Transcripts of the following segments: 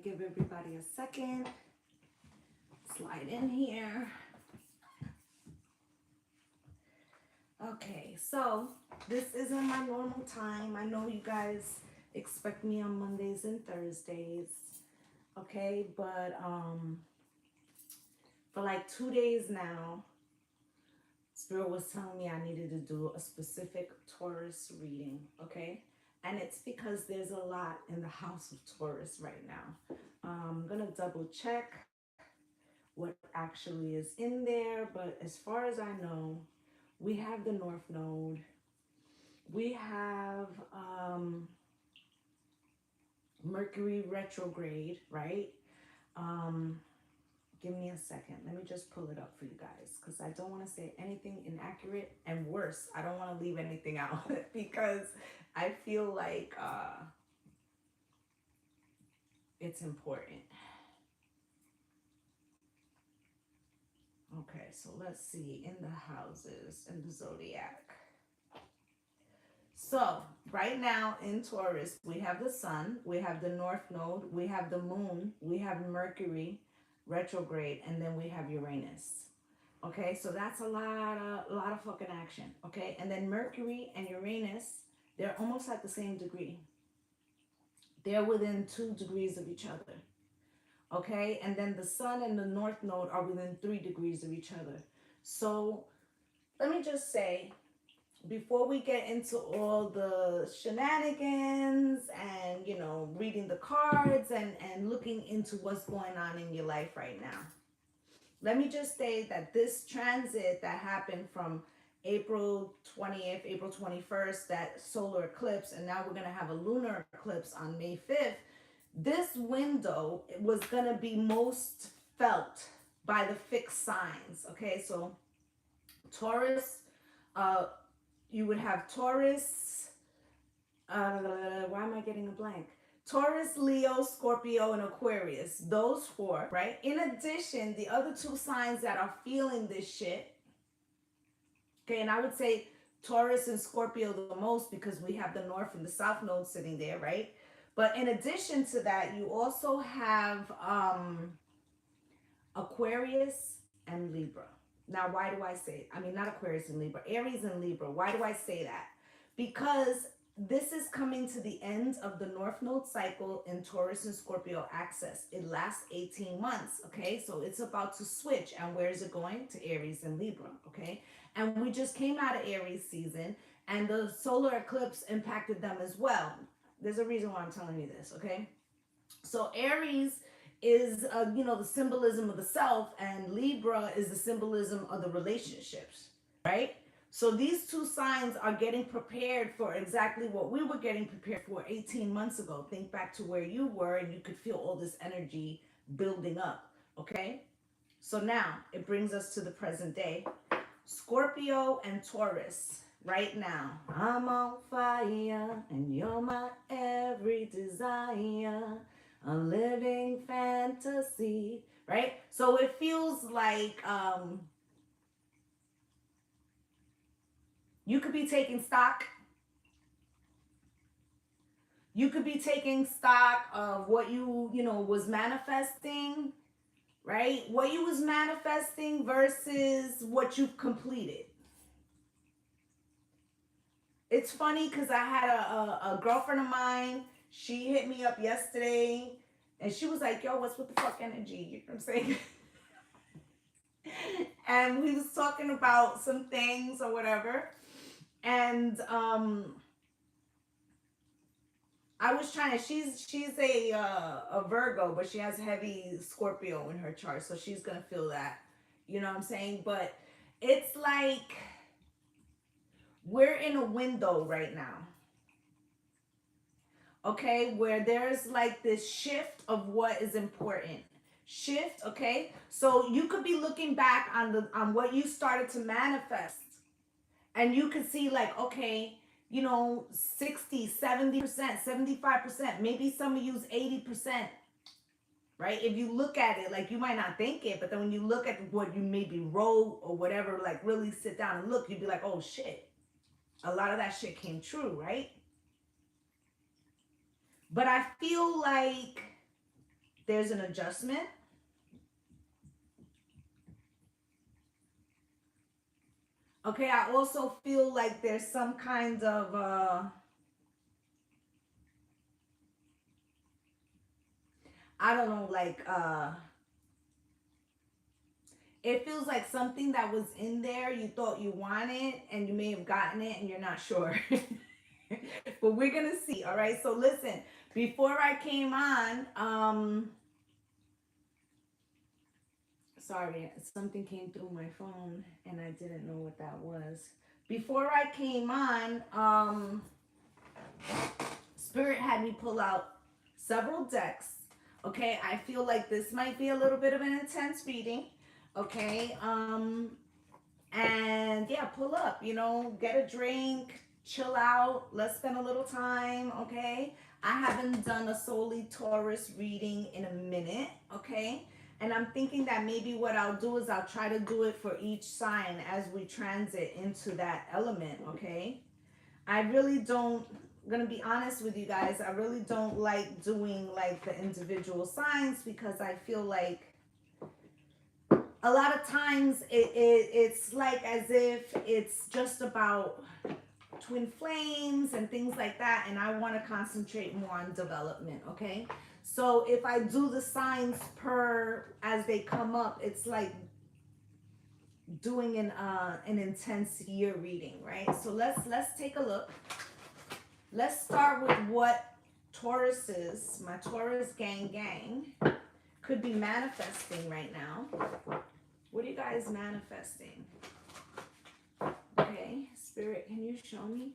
give everybody a second. Slide in here. Okay, so this isn't my normal time. I know you guys expect me on Mondays and Thursdays. Okay, but for like 2 days now, Spirit was telling me I needed to do a specific Taurus reading, okay? And it's because there's a lot in the house of Taurus right now. I'm gonna double check what actually is in there, but as far as I know, we have the North Node. We have Mercury retrograde, right? Give me a second. Let me just pull it up for you guys because I don't want to say anything inaccurate, and worse, I don't want to leave anything out because I feel like it's important. Okay, so let's see in the houses in the zodiac. So right now in Taurus, we have the sun, we have the North Node, we have the moon, we have Mercury retrograde, and then we have Uranus. Okay, so that's a lot of fucking action. Okay, and then Mercury and Uranus, they're almost at the same degree. They're within 2 degrees of each other. Okay, and then the sun and the North Node are within 3 degrees of each other. So let me just say, before we get into all the shenanigans and, you know, reading the cards and looking into what's going on in your life right now, let me just say that this transit that happened from April 20th, April 21st, that solar eclipse, and now we're going to have a lunar eclipse on May 5th, this window was going to be most felt by the fixed signs. Okay, so Taurus, you would have Taurus, why am I getting a blank? Taurus, Leo, Scorpio, and Aquarius. Those 4, right? In addition, the other 2 signs that are feeling this shit, okay, and I would say Taurus and Scorpio the most because we have the North and the South node sitting there, right? But in addition to that, you also have Aquarius and Libra. Now, why do I say, I mean, not Aquarius and Libra, Aries and Libra. Why do I say that? Because this is coming to the end of the North Node cycle in Taurus and Scorpio axis. It lasts 18 months, okay? So it's about to switch. And where is it going? To Aries and Libra, okay? And we just came out of Aries season, and the solar eclipse impacted them as well. There's a reason why I'm telling you this, okay? So Aries is, you know, the symbolism of the self, and Libra is the symbolism of the relationships, right? So these 2 signs are getting prepared for exactly what we were getting prepared for 18 months ago. Think back to where you were, and you could feel all this energy building up, okay? So now it brings us to the present day. Scorpio and Taurus. Right now, I'm on fire, and you're my every desire, a living fantasy, right? So it feels like you could be taking stock. You could be taking stock of what you know, was manifesting, right? What you was manifesting versus what you've completed. It's funny because I had a girlfriend of mine. She hit me up yesterday, and she was like, yo, what's with the fuck energy? You know what I'm saying? And we was talking about some things or whatever. And I was trying to, she's a Virgo, but she has heavy Scorpio in her chart. So she's going to feel that. You know what I'm saying? But it's like we're in a window right now. Okay, where there's like this shift of what is important. Shift, okay? So you could be looking back on what you started to manifest, and you could see like, okay, you know, 60, 70%, 75%, maybe some of you's 80%. Right? If you look at it, like, you might not think it, but then when you look at what you maybe wrote or whatever, like really sit down and look, you'd be like, oh shit, a lot of that shit came true, right? But I feel like there's an adjustment. Okay, I also feel like there's some kind of I don't know, like it feels like something that was in there you thought you wanted and you may have gotten it and you're not sure. But we're gonna see. All right, so listen, before I came on, sorry, something came through my phone and I didn't know what that was. Before I came on, Spirit had me pull out several decks. Okay, I feel like this might be a little bit of an intense reading. Okay, and yeah, pull up, you know, get a drink, chill out, let's spend a little time. Okay, I haven't done a solely Taurus reading in a minute. Okay, and I'm thinking that maybe what I'll do is I'll try to do it for each sign as we transit into that element. Okay, I really don't, I'm gonna be honest with you guys, I really don't like doing like the individual signs because I feel like a lot of times it's like as if it's just about twin flames and things like that, and I want to concentrate more on development. Okay, so if I do the signs per as they come up, it's like doing an intense year reading, right? So let's take a look. Let's start with what Tauruses, my Taurus gang could be manifesting right now. What are you guys manifesting? Okay, Spirit, can you show me?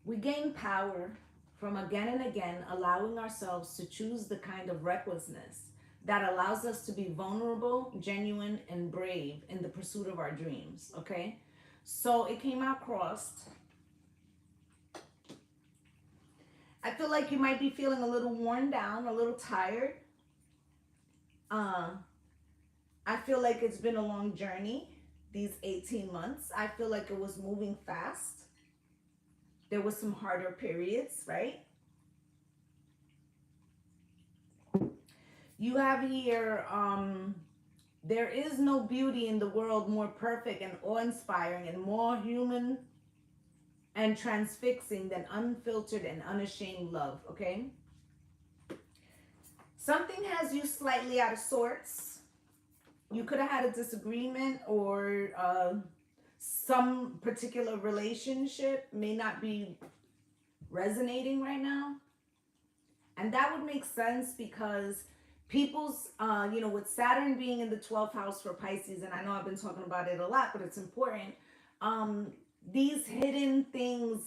We gain power from again and again allowing ourselves to choose the kind of recklessness that allows us to be vulnerable, genuine, and brave in the pursuit of our dreams. Okay, so it came out crossed. I feel like you might be feeling a little worn down, a little tired. I feel like it's been a long journey, these 18 months. I feel like it was moving fast. There was some harder periods, right? You have here, there is no beauty in the world more perfect and awe-inspiring and more human and transfixing than unfiltered and unashamed love. Okay, something has you slightly out of sorts. You could have had a disagreement, or some particular relationship may not be resonating right now, and that would make sense because people's you know, with Saturn being in the 12th house for Pisces, and I know I've been talking about it a lot, but it's important. These hidden things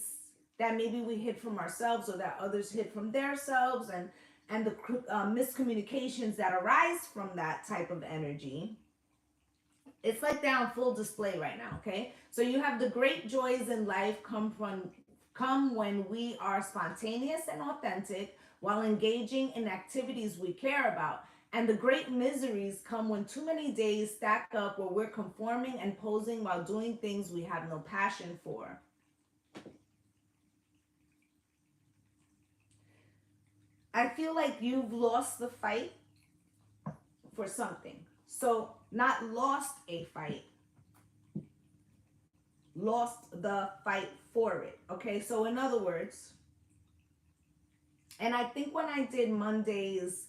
that maybe we hid from ourselves or that others hid from themselves, and the miscommunications that arise from that type of energy, it's like they're on full display right now. Okay, so you have the great joys in life come when we are spontaneous and authentic while engaging in activities we care about. And the great miseries come when too many days stack up where we're conforming and posing while doing things we have no passion for. I feel like you've lost the fight for something. So, not lost a fight, lost the fight for it. Okay, so in other words, and I think when I did Monday's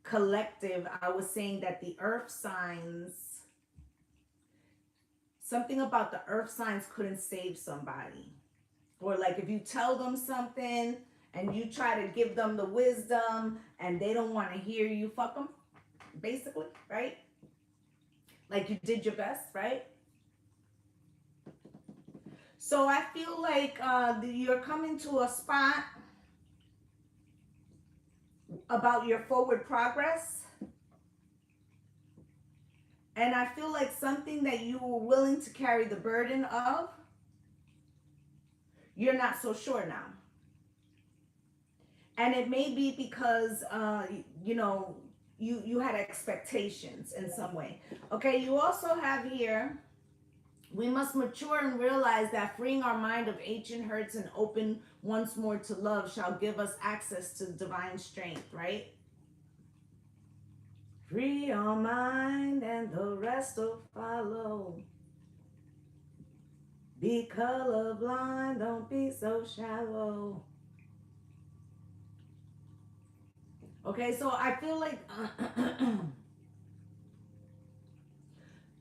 collective, I was saying that the earth signs, something about the earth signs couldn't save somebody. Or like if you tell them something and you try to give them the wisdom and they don't want to hear you, fuck them, basically, right? Like you did your best, right? So I feel like you're coming to a spot about your forward progress. And I feel like something that you were willing to carry the burden of, you're not so sure now. And it may be because, you know, you had expectations in some way. Okay, you also have here We must mature and realize that freeing our mind of ancient hurts and open once more to love shall give us access to divine strength, right? Free your mind and the rest will follow. Be colorblind, don't be so shallow. Okay, so I feel like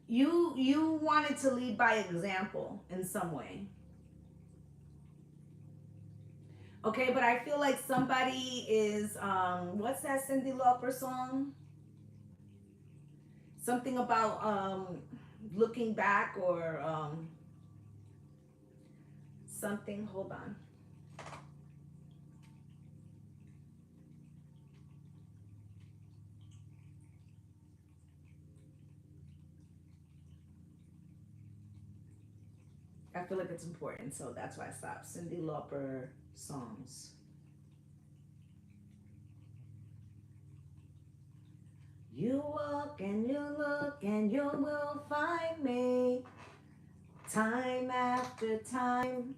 you wanted to lead by example in some way. Okay, but I feel like somebody is what's that Cyndi Lauper song? Something about looking back or something. Hold on. I feel like it's important, so that's why I stopped. Cyndi Lauper songs. You walk and you look and you will find me time after time.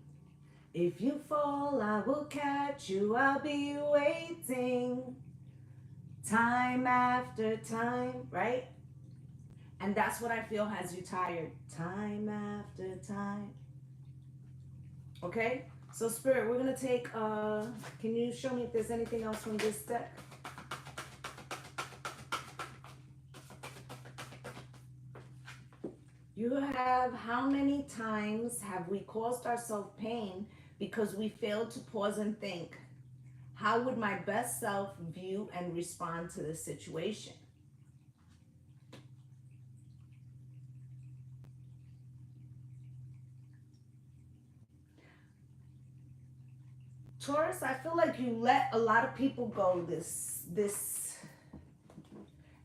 If you fall, I will catch you. I'll be waiting time after time, right? And that's what I feel has you tired time after time. Okay? So Spirit, we're going to take, can you show me if there's anything else from this deck? You have, how many times have we caused ourselves pain because we failed to pause and think, how would my best self view and respond to this situation? Taurus, I feel like you let a lot of people go this,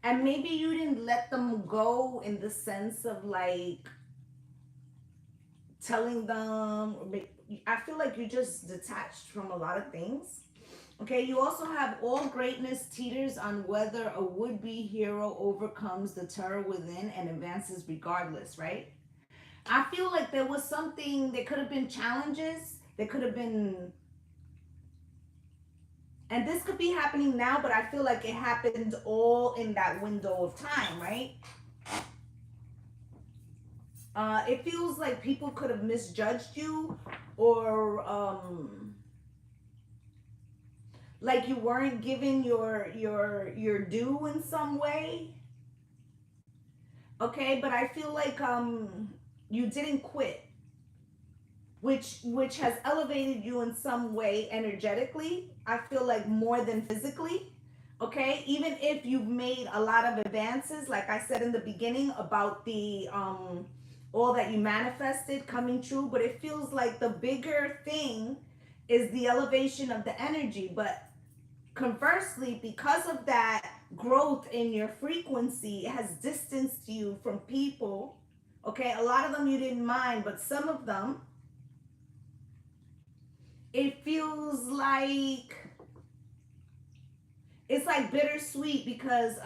and maybe you didn't let them go in the sense of like telling them, I feel like you just detached from a lot of things. Okay, you also have all greatness teeters on whether a would-be hero overcomes the terror within and advances regardless, right? I feel like there was something, there could have been challenges, there could have been, and this could be happening now, but I feel like it happened all in that window of time, right? It feels like people could have misjudged you, or like you weren't given your due in some way. Okay, but I feel like you didn't quit, which has elevated you in some way energetically. I feel like more than physically. Okay, even if you've made a lot of advances, like I said in the beginning about the all that you manifested coming true, but it feels like the bigger thing is the elevation of the energy. But conversely, because of that growth in your frequency, it has distanced you from people. Okay, a lot of them you didn't mind, but some of them, it feels like it's like bittersweet because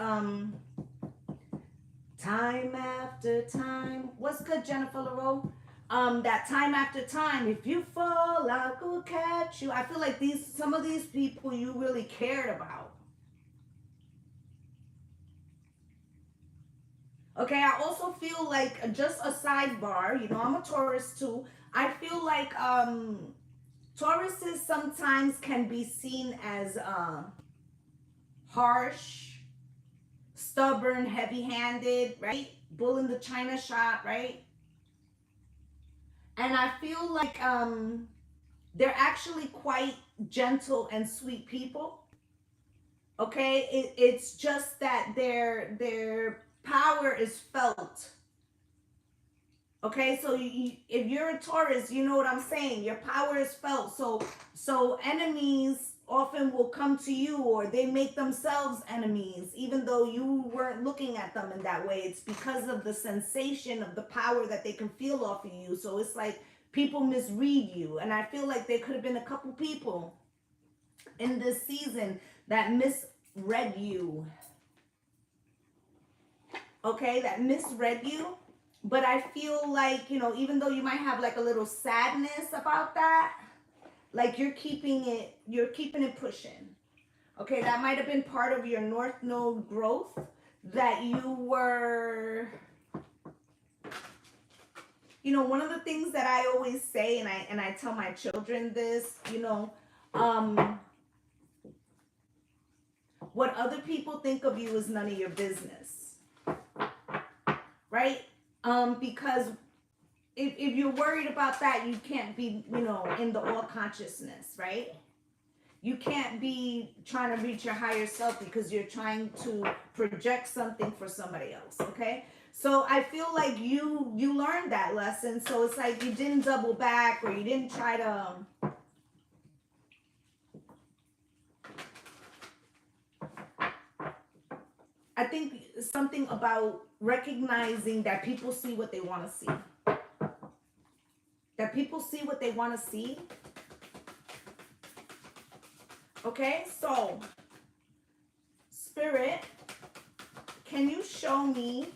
time after time. What's good, Jennifer LaRoe? That time after time, if you fall, I will catch you. I feel like some of these people you really cared about. Okay, I also feel like, just a sidebar, you know, I'm a Taurus too. I feel like Tauruses sometimes can be seen as harsh, stubborn, heavy-handed, right? Bull in the china shop, right? And I feel like they're actually quite gentle and sweet people. Okay, it's just that their power is felt. Okay, so if you're a Taurus, you know what I'm saying. Your power is felt. So enemies often will come to you, or they make themselves enemies, even though you weren't looking at them in that way. It's because of the sensation of the power that they can feel off of you. So it's like people misread you, and I feel like there could have been a couple people in this season that misread you. Okay, that misread you. But I feel like, you know, even though you might have like a little sadness about that, like you're keeping it pushing. Okay, that might have been part of your North Node growth, that you were, you know, one of the things that I always say, and I tell my children this, you know, what other people think of you is none of your business, right? Because if you're worried about that, you can't be, you know, in the all consciousness, right? You can't be trying to reach your higher self because you're trying to project something for somebody else, okay? So I feel like you learned that lesson. So it's like you didn't double back, or you didn't try to I think something about recognizing that people see what they want to see. That people see what they want to see. Okay, so Spirit, can you show me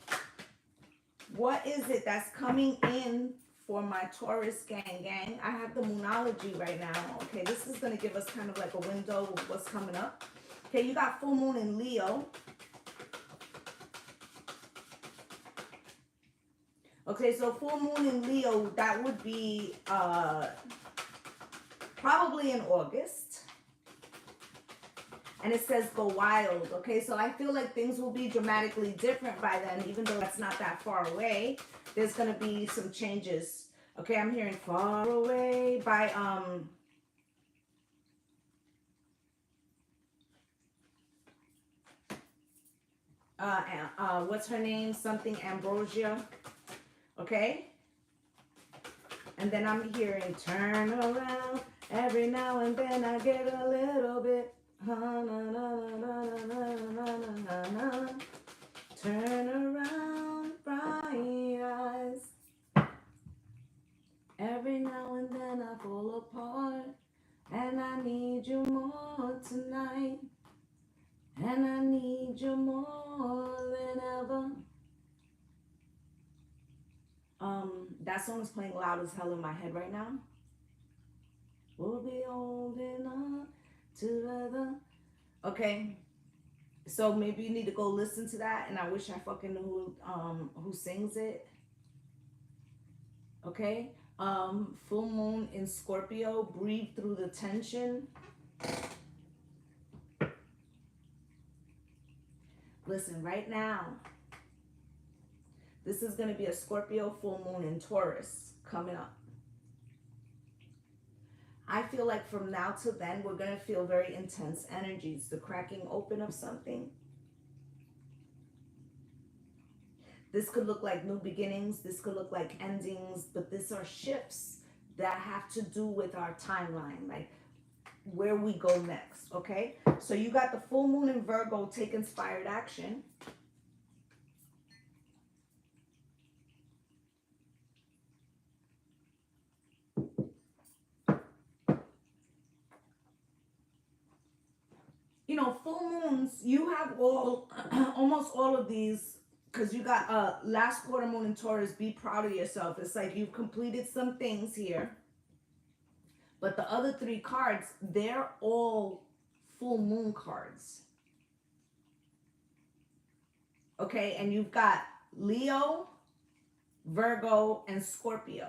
what is it that's coming in for my Taurus gang? I have the Moonology right now. Okay, this is going to give us kind of like a window of what's coming up. Okay, you got full moon in Leo. Okay, so full moon in Leo, that would be probably in August. And it says go wild. Okay, so I feel like things will be dramatically different by then, even though that's not that far away. There's gonna be some changes. Okay, I'm hearing far away by what's her name? Something Ambrosia. Okay. And then I'm hearing turn around. Every now and then I get a little bit. Turn around, bright eyes. Every now and then I fall apart. And I need you more tonight. And I need you more than ever. That song is playing loud as hell in my head right now. We'll be holding on together. Okay, so maybe you need to go listen to that, and I wish I fucking knew who sings it. Okay, full moon in Scorpio. Breathe through the tension. Listen, right now, this is going to be a Scorpio full moon in Taurus coming up. I feel like from now to then, we're going to feel very intense energies. The cracking open of something. This could look like new beginnings. This could look like endings. But these are shifts that have to do with our timeline. Like where we go next. Okay? So you got the full moon in Virgo. Take inspired action. You know, full moons, you have all, almost all of these, because you got last quarter moon in Taurus. Be proud of yourself. It's like you've completed some things here. But the other three cards, they're all full moon cards. Okay, and you've got Leo, Virgo, and Scorpio.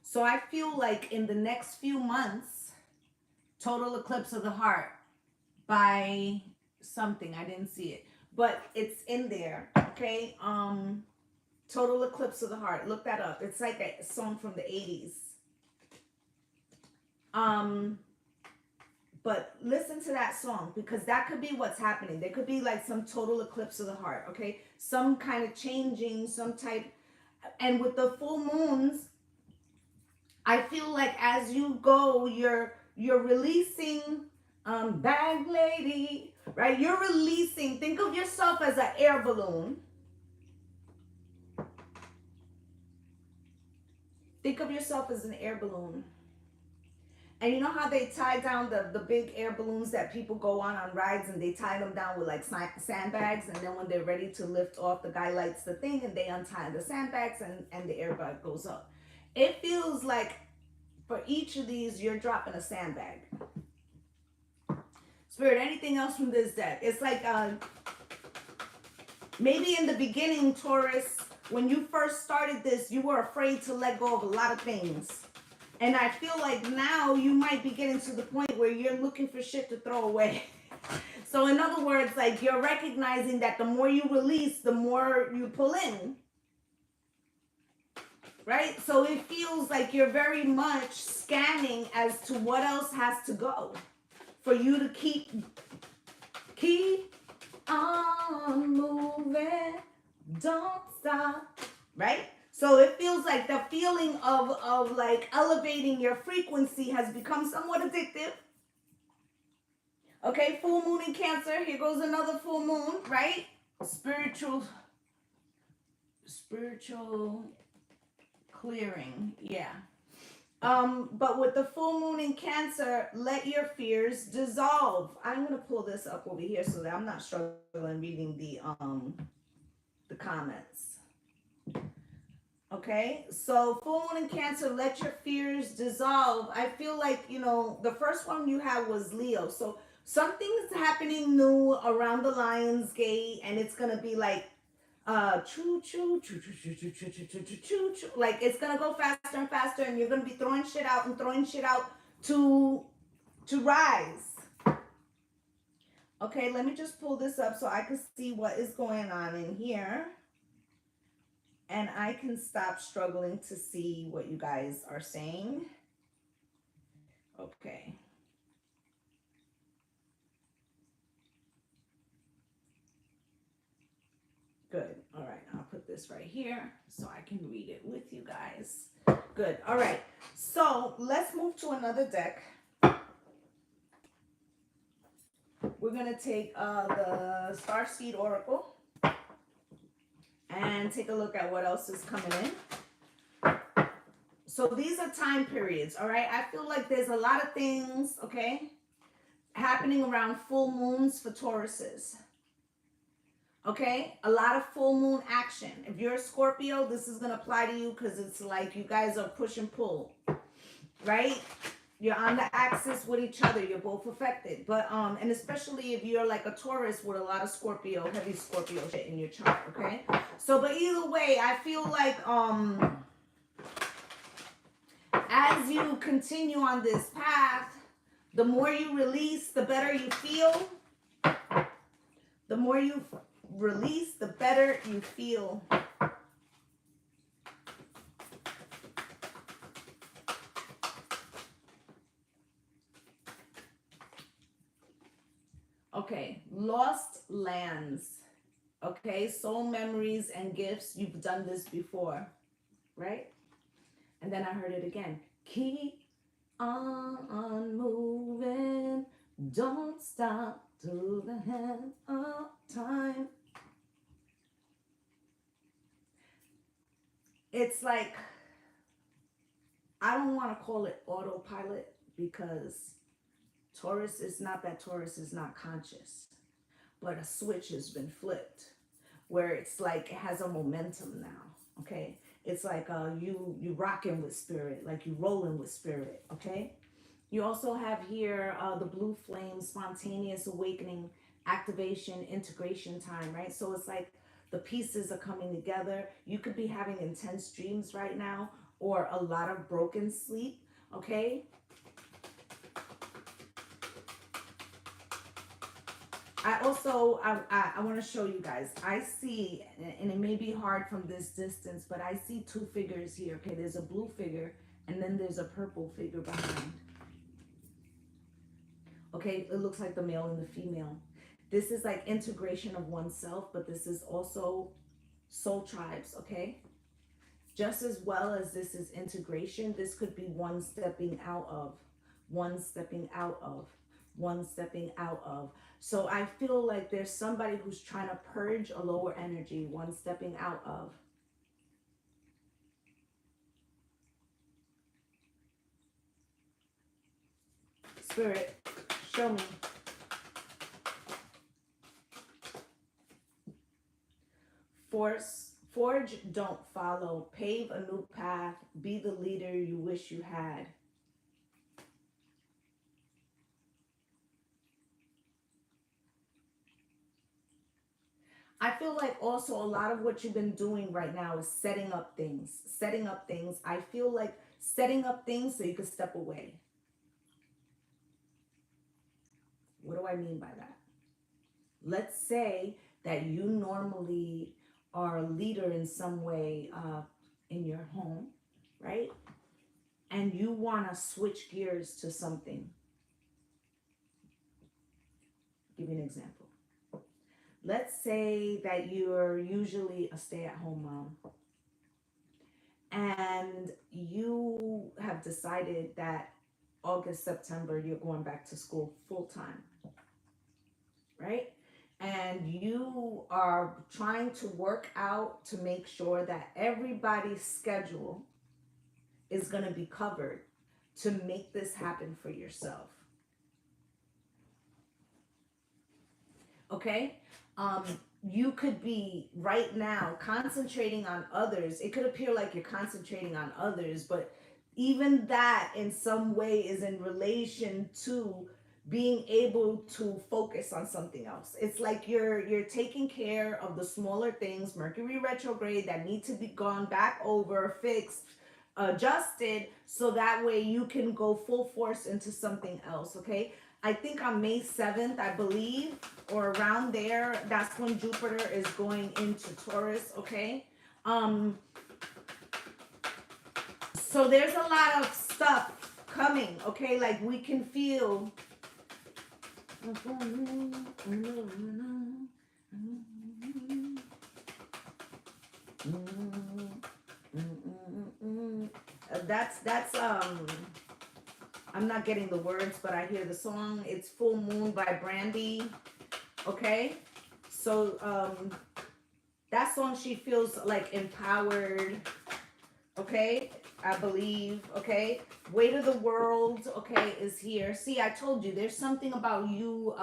So I feel like in the next few months, total eclipse of the heart by something, I didn't see it, but it's in there. Okay, total eclipse of the heart, look that up. It's like a song from the 80s. But listen to that song, because that could be what's happening. There could be like some total eclipse of the heart. Okay, some kind of changing, some type. And with the full moons, I feel like as you go, you're releasing, bag lady, right? You're releasing. Think of yourself as an air balloon. Think of yourself as an air balloon. And you know how they tie down the big air balloons that people go on rides, and they tie them down with like sandbags, and then when they're ready to lift off, the guy lights the thing and they untie the sandbags, and the airbag goes up. It feels like for each of these, you're dropping a sandbag. Spirit, anything else from this deck? It's like maybe in the beginning, Taurus, when you first started this, you were afraid to let go of a lot of things. And I feel like now you might be getting to the point where you're looking for shit to throw away. So in other words, like you're recognizing that the more you release, the more you pull in. Right? So it feels like you're very much scanning as to what else has to go for you to keep on moving, don't stop, right? So it feels like the feeling of like elevating your frequency has become somewhat addictive. Okay, full moon in Cancer. Here goes another full moon, right? Spiritual clearing, yeah. But with the full moon in Cancer, let your fears dissolve. I'm gonna pull this up over here so that I'm not struggling reading the comments. Okay, so full moon in Cancer, let your fears dissolve. I feel like, you know, the first one you had was Leo. So something's happening new around the Lion's Gate, and it's gonna be like choo choo choo choo choo choo choo choo choo choo choo choo. Like it's gonna go faster and faster, and you're gonna be throwing shit out and throwing shit out to rise. Okay, let me just pull this up so I can see what is going on in here. And I can stop struggling to see what you guys are saying. Okay. Good. All right. I'll put this right here so I can read it with you guys. Good. All right. So let's move to another deck. We're going to take the Starseed Oracle and take a look at what else is coming in. So these are time periods, all right? I feel like there's a lot of things, okay, happening around full moons for Tauruses. Okay, a lot of full moon action. If you're a Scorpio, this is going to apply to you because it's like you guys are push and pull, right? You're on the axis with each other. You're both affected. But, and especially if you're like a Taurus with a lot of Scorpio, heavy Scorpio shit in your chart, okay? So, but either way, I feel like, as you continue on this path, the more you release, the better you feel. The more you release, the better you feel. Okay, lost lands. Okay, soul memories and gifts. You've done this before, right? And then I heard it again. Keep on moving. Don't stop till the end of time. It's like, I don't want to call it autopilot because Taurus is not that Taurus is not conscious, but a switch has been flipped where it's like it has a momentum now, okay? It's like you rocking with spirit, like you rolling with spirit, okay? You also have here the blue flame, spontaneous awakening, activation, integration time, right? So it's like the pieces are coming together. You could be having intense dreams right now or a lot of broken sleep, okay? I also, I want to show you guys. I see, and it may be hard from this distance, but I see two figures here, okay? There's a blue figure, and then there's a purple figure behind. Okay, it looks like the male and the female. This is like integration of oneself, but this is also soul tribes, okay? Just as well as this is integration, this could be one stepping out of, one stepping out of, one stepping out of. So I feel like there's somebody who's trying to purge a lower energy, one stepping out of. Spirit, show me. Forge, don't follow. Pave a new path. Be the leader you wish you had. I feel like also a lot of what you've been doing right now is setting up things. Setting up things. I feel like setting up things so you can step away. What do I mean by that? Let's say that you normally are a leader in some way in your home, right? And you want to switch gears to something. Give you an example. Let's say that you're usually a stay-at-home mom and you have decided that August, September, you're going back to school full time, right? And you are trying to work out to make sure that everybody's schedule is going to be covered to make this happen for yourself. Okay? You could be right now concentrating on others. It could appear like you're concentrating on others, but even that in some way is in relation to being able to focus on something else. It's like you're taking care of the smaller things, Mercury retrograde, that need to be gone back over, fixed, adjusted, so that way you can go full force into something else. Okay, I think on May 7th, I believe, or around there, that's when Jupiter is going into Taurus. Okay, so there's a lot of stuff coming. Okay, like we can feel that's I'm not getting the words, but I hear the song. It's Full Moon by Brandy. Okay, so that song, she feels like empowered. Okay, I believe. Okay, Weight of the World, okay, is here. See, I told you there's something about you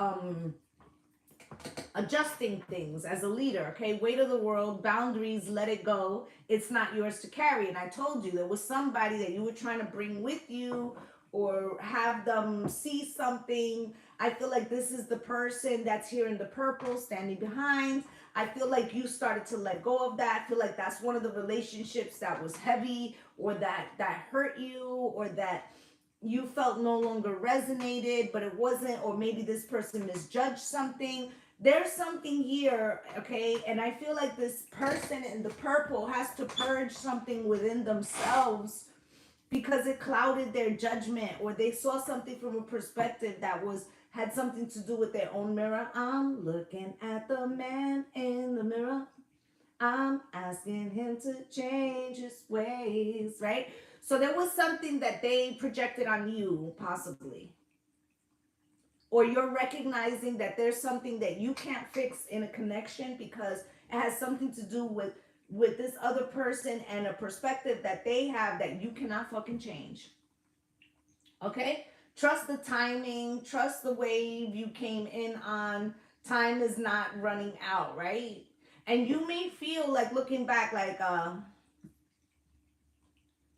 adjusting things as a leader. Okay, Weight of the World, boundaries, let it go. It's not yours to carry. And I told you there was somebody that you were trying to bring with you or have them see something. I feel like this is the person that's here in the purple standing behind. I feel like you started to let go of that. I feel like that's one of the relationships that was heavy, or that hurt you, or that you felt no longer resonated, but it wasn't, or maybe this person misjudged something. There's something here, okay? And I feel like this person in the purple has to purge something within themselves because it clouded their judgment, or they saw something from a perspective that had something to do with their own mirror. I'm looking at the man in the mirror. I'm asking him to change his ways, right? So there was something that they projected on you, possibly. Or you're recognizing that there's something that you can't fix in a connection because it has something to do with this other person and a perspective that they have that you cannot fucking change. Okay? Trust the timing, trust the wave you came in on. Time is not running out, right? And you may feel like looking back like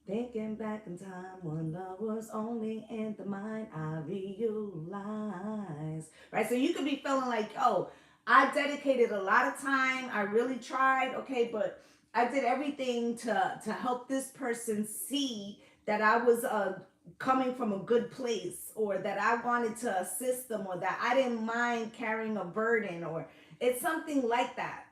thinking back in time when love was only in the mind, I realize. Right? So you could be feeling like, oh, I dedicated a lot of time. I really tried, okay, but I did everything to help this person see that I was coming from a good place, or that I wanted to assist them, or that I didn't mind carrying a burden, or it's something like that.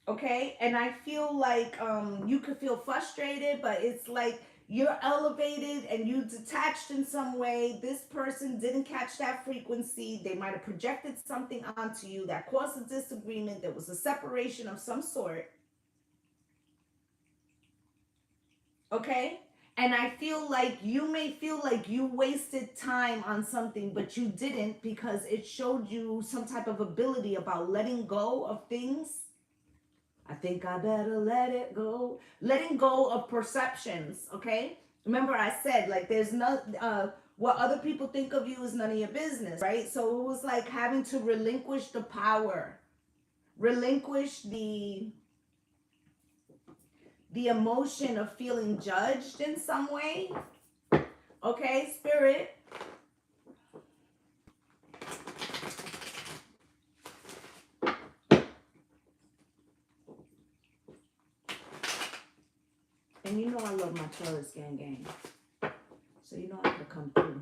Okay, and I feel like you could feel frustrated, but it's like you're elevated and you detached in some way. This person didn't catch that frequency. They might have projected something onto you that caused a disagreement. There was a separation of some sort. Okay, and I feel like you may feel like you wasted time on something, but you didn't, because it showed you some type of ability about letting go of things. I think I better let it go. Letting go of perceptions, okay? Remember I said, like, there's no, What other people think of you is none of your business, right? So it was like having to relinquish the power, relinquish the emotion of feeling judged in some way. Okay, Spirit. And you know I love my Taurus gang. So you know I could come through.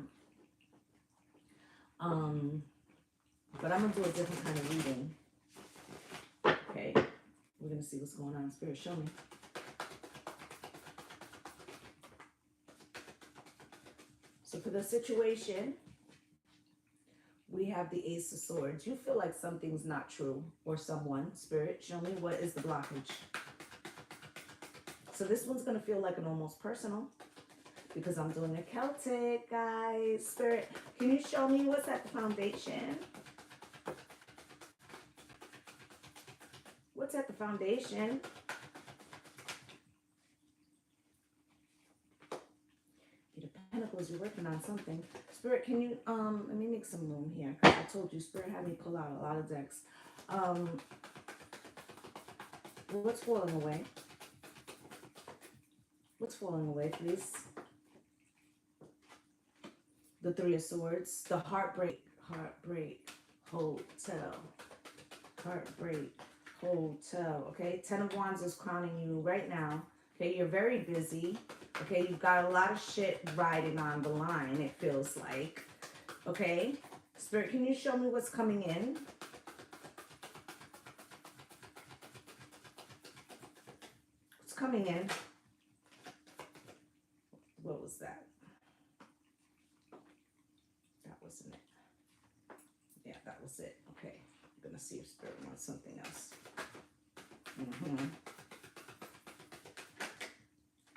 But I'm gonna do a different kind of reading. Okay. We're gonna see what's going on. Spirit, show me. So for the situation, we have the Ace of Swords. You feel like something's not true, or someone. Spirit, show me what is the blockage. So this one's going to feel like an almost personal, because I'm doing a Celtic, guys. Spirit, can you show me what's at the foundation? What's at the foundation? Eight of Pentacles, you're working on something. Spirit, can you, let me make some room here. I told you, Spirit had me pull out a lot of decks. What's falling away? What's falling away, please? The Three of Swords, the heartbreak, hotel, heartbreak, hotel. Okay, Ten of Wands is crowning you right now. Okay, you're very busy. Okay, you've got a lot of shit riding on the line, it feels like. Okay, Spirit, can you show me what's coming in? What's coming in? What was that? That wasn't it. Yeah, that was it. Okay, I'm gonna see if Spirit wants something else.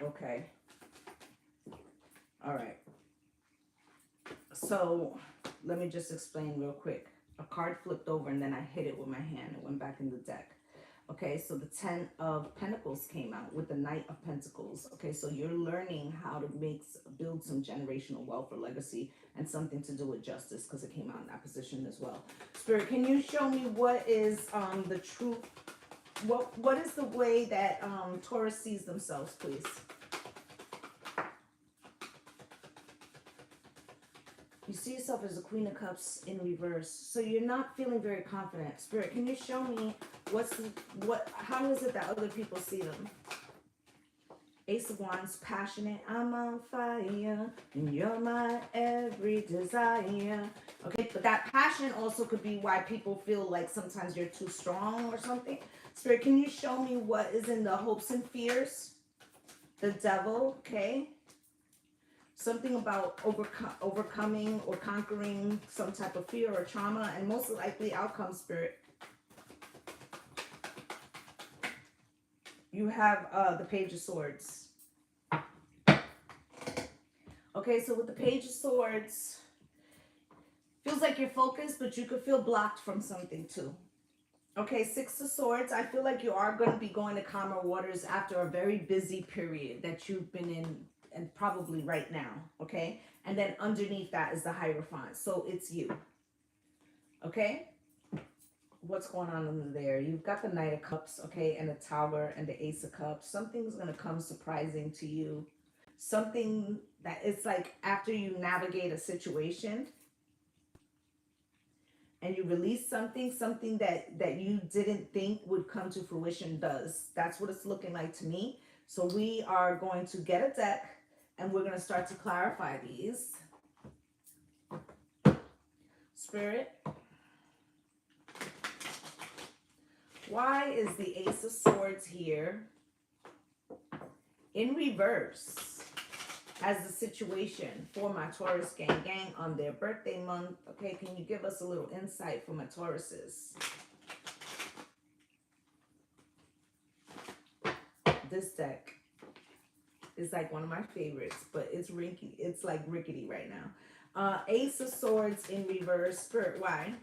Okay. All right. So let me just explain real quick. A card flipped over and then I hit it with my hand. It went back in the deck. Okay, so the Ten of Pentacles came out with the Knight of Pentacles. Okay, so you're learning how to build some generational wealth or legacy, and something to do with justice, because it came out in that position as well. Spirit, can you show me what is the truth? What is the way that Taurus sees themselves, please? You see yourself as a Queen of Cups in reverse. So you're not feeling very confident. Spirit, can you show me how is it that other people see them? Ace of Wands, passionate, I'm on fire, and you're my every desire. Okay, but that passion also could be why people feel like sometimes you're too strong or something. Spirit, can you show me what is in the hopes and fears? The Devil, okay? Something about overcoming or conquering some type of fear or trauma, and most likely outcome, Spirit. You have the Page of Swords. Okay, so with the Page of Swords, feels like you're focused, but you could feel blocked from something too. Okay, Six of Swords, I feel like you are going to be going to calmer waters after a very busy period that you've been in, and probably right now, okay? And then underneath that is the Hierophant, so it's you, okay? What's going on under there? You've got the Knight of Cups, okay, and the Tower and the Ace of Cups. Something's going to come surprising to you. Something that it's like after you navigate a situation and you release something that you didn't think would come to fruition does. That's what it's looking like to me. So we are going to get a deck and we're going to start to clarify these. Spirit, why is the Ace of Swords here in reverse as the situation for my Taurus gang on their birthday month? Okay, can you give us a little insight for my Tauruses? This deck is like one of my favorites, but it's rickety. It's like rickety right now. Ace of Swords in reverse. Spirit, why?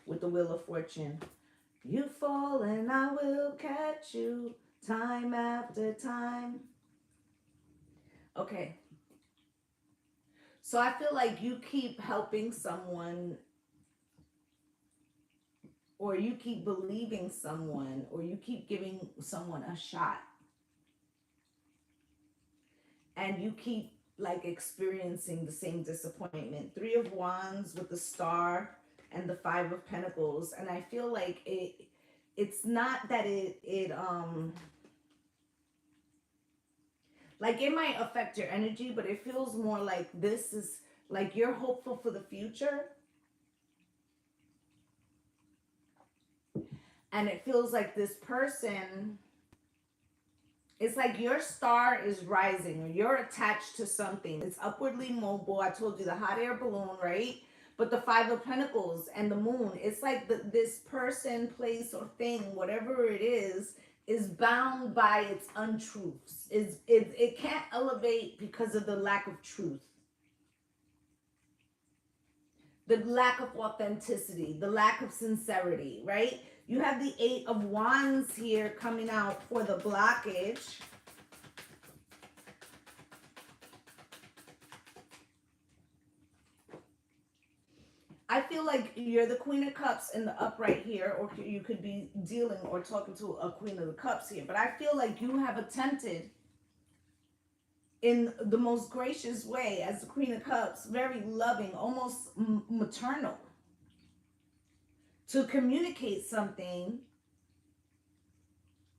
With the Wheel of Fortune. You fall and I will catch you time after time. Okay. So I feel like you keep helping someone, or you keep believing someone, or you keep giving someone a shot, and you keep like experiencing the same disappointment. Three of Wands with the star and the Five of Pentacles. And I feel like it's not that it like it might affect your energy, but it feels more like this is like you're hopeful for the future. And it feels like this person, it's like your star is rising, or you're attached to something. It's upwardly mobile. I told you the hot air balloon, right? But the Five of Pentacles and the moon, it's like this person, place, or thing, whatever it is bound by its untruths. It can't elevate because of the lack of truth, the lack of authenticity, the lack of sincerity, right? You have the Eight of Wands here coming out for the blockage. I feel like you're the Queen of Cups in the upright here, or you could be dealing or talking to a Queen of the Cups here. But I feel like you have attempted in the most gracious way as the Queen of Cups, very loving, almost maternal, to communicate something,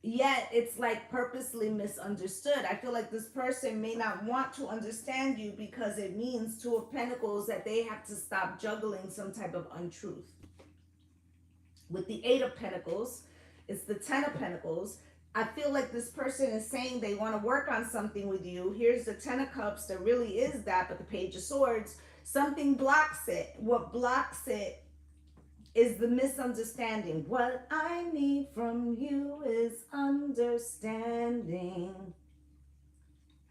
yet it's like purposely misunderstood. I feel like this person may not want to understand you because it means Two of Pentacles that they have to stop juggling some type of untruth. With the Eight of Pentacles, it's the Ten of Pentacles. I feel like this person is saying they want to work on something with you. Here's the Ten of Cups. There really is that, but the Page of Swords, something blocks it. What blocks it is the misunderstanding. What I need from you is understanding.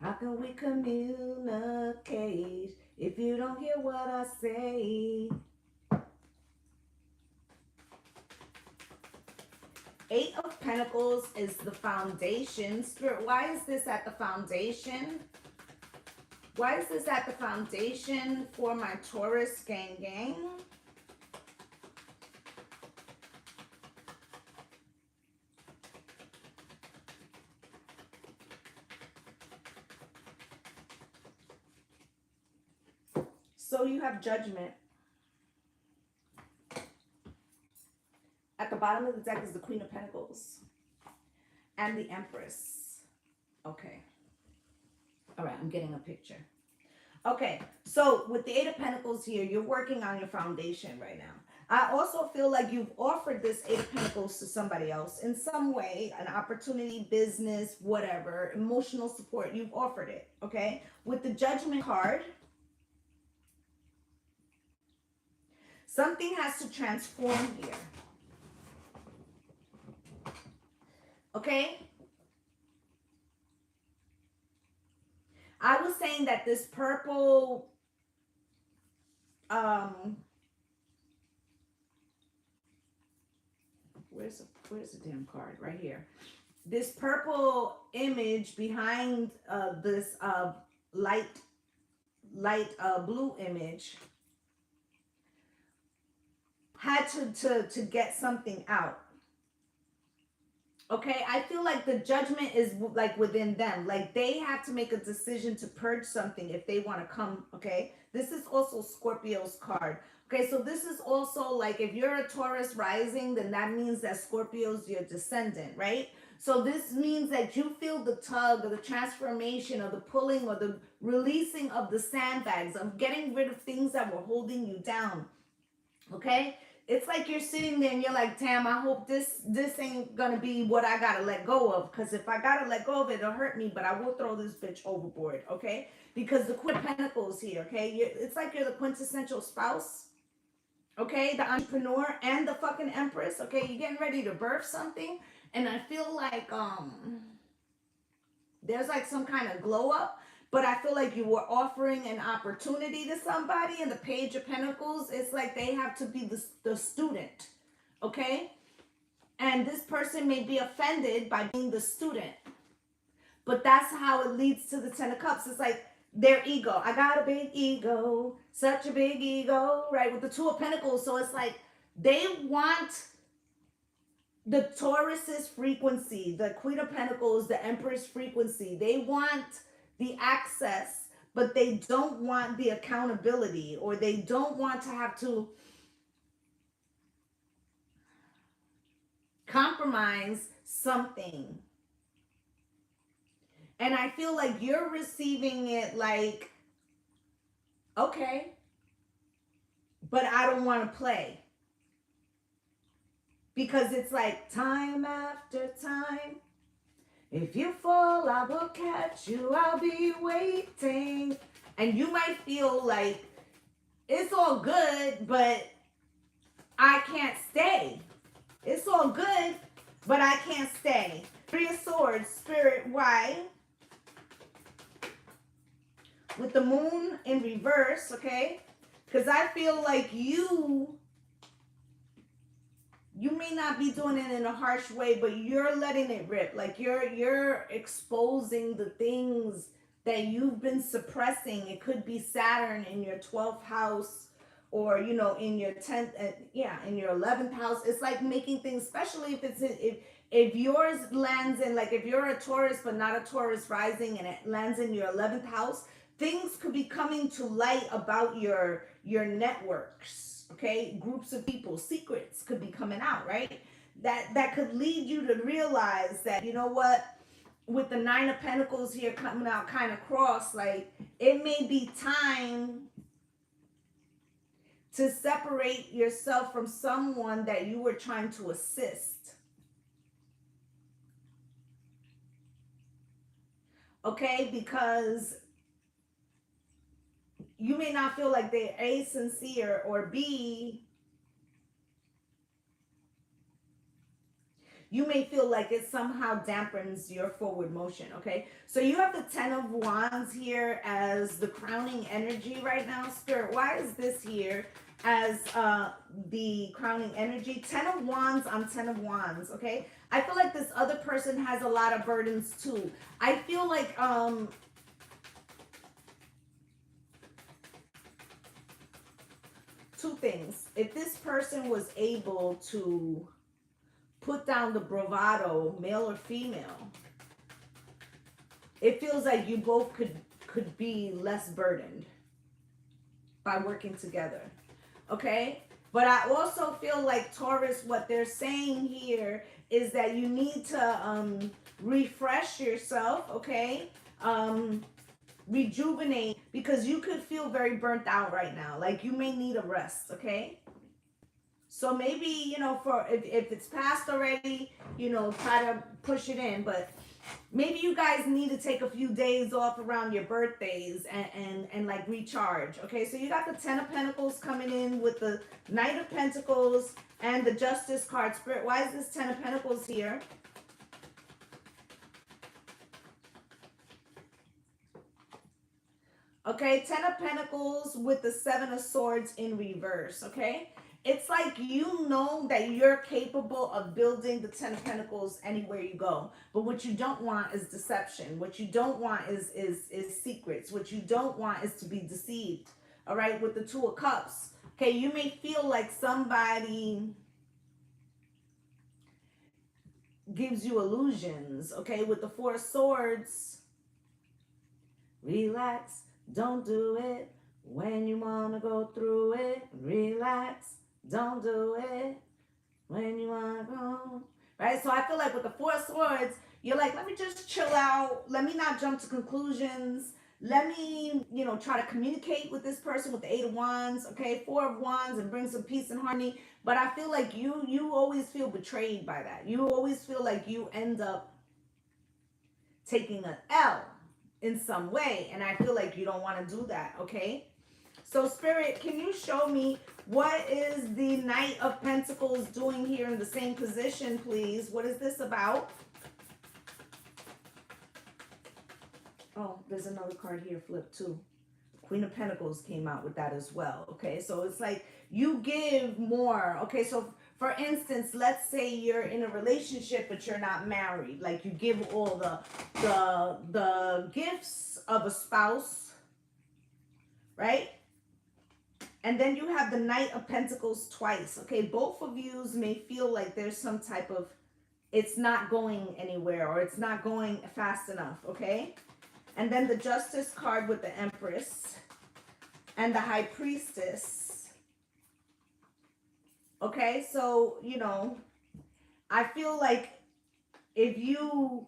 How can we communicate if you don't hear what I say? Eight of Pentacles is the foundation. Spirit, why is this at the foundation? Why is this at the foundation for my Taurus gang? So you have Judgment. At the bottom of the deck is the Queen of Pentacles and the Empress. Okay. All right, I'm getting a picture. Okay, so with the Eight of Pentacles here, you're working on your foundation right now. I also feel like you've offered this Eight of Pentacles to somebody else in some way, an opportunity, business, whatever, emotional support. You've offered it, okay? With the Judgment card, something has to transform here. Okay? I was saying that this purple, where's the damn card? Right here. This purple image behind this light blue image had to get something out. Okay, I feel like the Judgment is like within them. Like they have to make a decision to purge something if they want to come, okay? This is also Scorpio's card. Okay, so this is also like if you're a Taurus rising, then that means that Scorpio's your descendant, right? So this means that you feel the tug or the transformation or the pulling or the releasing of the sandbags, of getting rid of things that were holding you down, okay? It's like you're sitting there and you're like, damn, I hope this ain't gonna be what I gotta let go of. Because if I gotta let go of it, it'll hurt me, but I will throw this bitch overboard, okay? Because the Queen of Pentacles here, okay? It's like you're the quintessential spouse, okay? The entrepreneur and the fucking Empress, okay? You're getting ready to birth something. And I feel like there's like some kind of glow up. But I feel like you were offering an opportunity to somebody, and the Page of Pentacles, it's like they have to be the student, okay? And this person may be offended by being the student. But that's how it leads to the Ten of Cups. It's like their ego. I got a big ego, such a big ego, right? With the Two of Pentacles. So it's like they want the Taurus's frequency, the Queen of Pentacles, the Empress frequency. They want the access, but they don't want the accountability, or they don't want to have to compromise something. And I feel like you're receiving it like, okay, but I don't want to play. Because it's like time after time. If you fall, I will catch you. I'll be waiting. And you might feel like it's all good, but I can't stay. It's all good, but I can't stay. Three of Swords, Spirit, why? With the Moon in reverse, okay? Because I feel like you may not be doing it in a harsh way, but you're letting it rip. Like you're exposing the things that you've been suppressing. It could be Saturn in your 12th house, or in your 10th, in your 11th house. It's like making things, especially if yours lands in, like if you're a Taurus but not a Taurus rising and it lands in your 11th house, things could be coming to light about your networks. Okay, groups of people, secrets could be coming out, right? That could lead you to realize that, you know what, with the Nine of Pentacles here coming out kind of cross, like it may be time to separate yourself from someone that you were trying to assist. Okay, because you may not feel like they're A, sincere, or B, you may feel like it somehow dampens your forward motion, okay? So you have the Ten of Wands here as the crowning energy right now. Spirit, why is this here as the crowning energy? Ten of Wands on Ten of Wands, okay? I feel like this other person has a lot of burdens too. I feel like two things. If this person was able to put down the bravado, male or female, it feels like you both could be less burdened by working together. Okay? But I also feel like Taurus, what they're saying here is that you need to refresh yourself, okay? Rejuvenate, because you could feel very burnt out right now. Like you may need a rest, okay? So maybe, for if it's past already, try to push it in. But maybe you guys need to take a few days off around your birthdays and like recharge. Okay, so you got the Ten of Pentacles coming in with the Knight of Pentacles and the Justice card. Spirit, why is this Ten of Pentacles here? Okay, Ten of Pentacles with the Seven of Swords in reverse, okay? It's like you know that you're capable of building the Ten of Pentacles anywhere you go. But what you don't want is deception. What you don't want is secrets. What you don't want is to be deceived, all right? With the Two of Cups, okay? You may feel like somebody gives you illusions, okay? With the Four of Swords, relax. Don't do it when you want to go through it. Relax. Don't do it when you want to go. Right? So I feel like with the Four of Swords, you're like, let me just chill out. Let me not jump to conclusions. Let me, try to communicate with this person with the Eight of Wands, okay? Four of Wands, and bring some peace and harmony. But I feel like you always feel betrayed by that. You always feel like you end up taking an L in some way, and I feel like you don't want to do that, okay? So Spirit, can you show me what is the Knight of Pentacles doing here in the same position, please? What is this about? Oh, there's another card here flipped too. Queen of Pentacles came out with that as well, okay? So it's like you give more, okay? So For instance, let's say you're in a relationship but you're not married. Like you give all the gifts of a spouse, right? And then you have the Knight of Pentacles twice. Okay, both of yous may feel like there's some type of, it's not going anywhere or it's not going fast enough, okay? And then the Justice card with the Empress and the High Priestess. Okay, so, you know, I feel like if you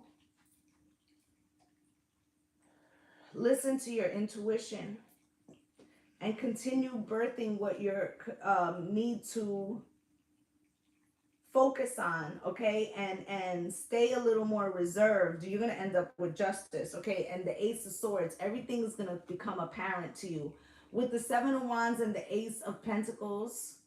listen to your intuition and continue birthing what you need to focus on, okay, and stay a little more reserved, you're going to end up with Justice, okay? And the Ace of Swords, everything is going to become apparent to you. With the Seven of Wands and the Ace of Pentacles,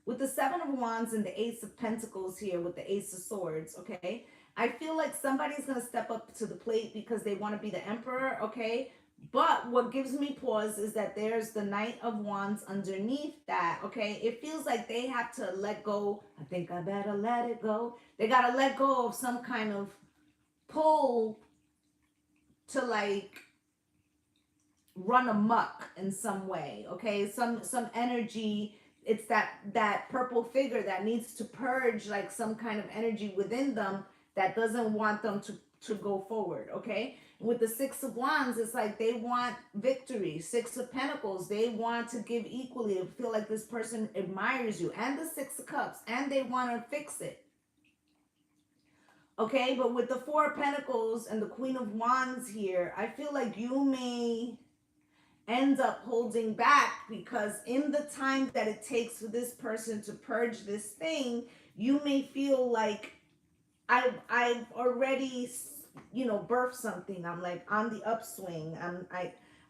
with the Seven of Wands and the Ace of Pentacles here with the Ace of Swords, okay, I feel like somebody's going to step up to the plate because they want to be the Emperor, okay? But what gives me pause is that there's the Knight of Wands underneath that, okay? It feels like they have to let go. I think I better let it go. They got to let go of some kind of pull to like run amok in some way, okay? Some energy. It's that purple figure that needs to purge like some kind of energy within them that doesn't want them to go forward, okay? With the Six of Wands, it's like they want victory. Six of Pentacles, they want to give equally. They feel like this person admires you. And the Six of Cups, and they want to fix it. Okay, but with the Four of Pentacles and the Queen of Wands here, I feel like you may end up holding back because in the time that it takes for this person to purge this thing, you may feel like I've already, you know, birthed something. I'm like on the upswing.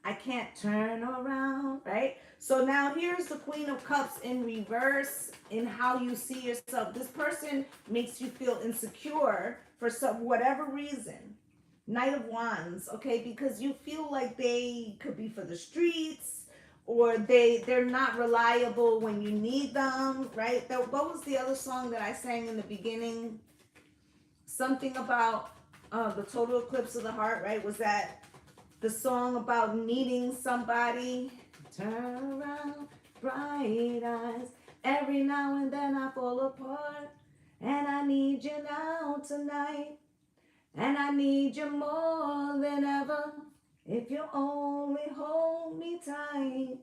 I can't turn around, right? So now here's the Queen of Cups in reverse in how you see yourself. This person makes you feel insecure for some whatever reason. Knight of Wands, okay, because you feel like they could be for the streets or they're not reliable when you need them, right? What was the other song that I sang in the beginning? Something about the total eclipse of the heart, right? Was that the song about needing somebody? Turn around, bright eyes. Every now and then I fall apart, and I need you now tonight. And I need you more than ever. If you only hold me tight,